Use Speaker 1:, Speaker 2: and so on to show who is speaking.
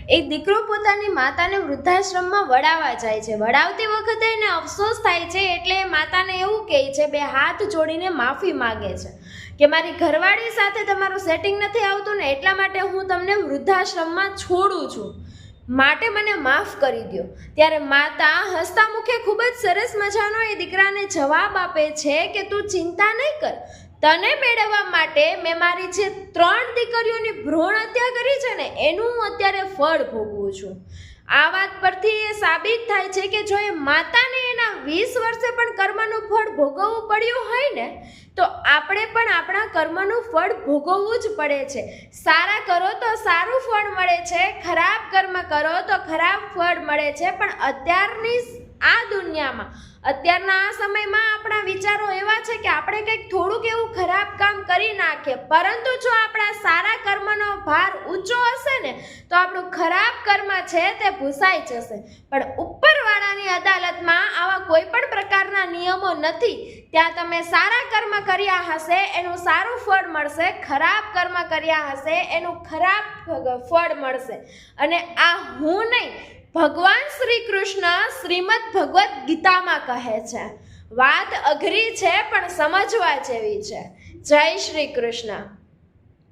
Speaker 1: એક દીકરો પોતાની માતાને વૃદ્ધાશ્રમમાં વડાવવા જાય છે. વડાવતી વખતે એને અફસોસ થાય છે, એટલે માતાને એવું કહે છે, બે હાથ જોડીને માફી માગે છે કે મારી ઘરવાળી સાથે તમારું સેટિંગ નથી આવતું ને, એટલા માટે હું તમને વૃદ્ધાશ્રમમાં છોડું છું, માટે મને માફ કરી દો. ત્યારે માતા હસતા મુખે ખૂબ જ સરસ મજાનો એ દીકરાને જવાબ આપે છે કે તું ચિંતા નહીં કર, તને મેળવવા માટે મેં મારી જે 3 દીકરીઓની ભ્રૂણ હત્યા કરી છે ને, એનું હું અત્યારે ફળ ભોગવું છું. આ વાત પરથી એ સાબિત થાય છે કે જો એ માતાને એના 20 વર્ષે પણ કર્મનું ફળ ભોગવવું પડ્યું હોય ને, તો આપણે પણ આપણા કર્મનું ફળ ભોગવવું જ પડે છે. સારા કરો તો સારું ફળ મળે છે, ખરાબ કર્મ કરો તો ખરાબ ફળ મળે છે. પણ અત્યારની આ દુનિયામાં, અત્યારના આ સમયમાં આપણા વિચારો એવા છે કે આપણે કંઈક થોડુંક એવું ખરાબ કામ કરી નાખીએ, પરંતુ જો આપણા સારા કર્મનો ભાર ઊંચો હશે ને, તો આપણું ખરાબ કર્મ છે તે ભૂસાઈ જશે. પણ ઉપરવાળાની અદાલતમાં આવા કોઈ પણ પ્રકારના નિયમો નથી. ત્યાં તમે સારા કર્મ કર્યા હશે એનું સારું ફળ મળશે, ખરાબ કર્મ કર્યા હશે એનું ખરાબ ફળ મળશે. અને આ હું નહીં, ભગવાન શ્રી કૃષ્ણ શ્રીમદ ભગવદ્ ગીતામાં કહે છે. વાત અઘરી છે પણ સમજવા જેવી છે. જય શ્રી કૃષ્ણ.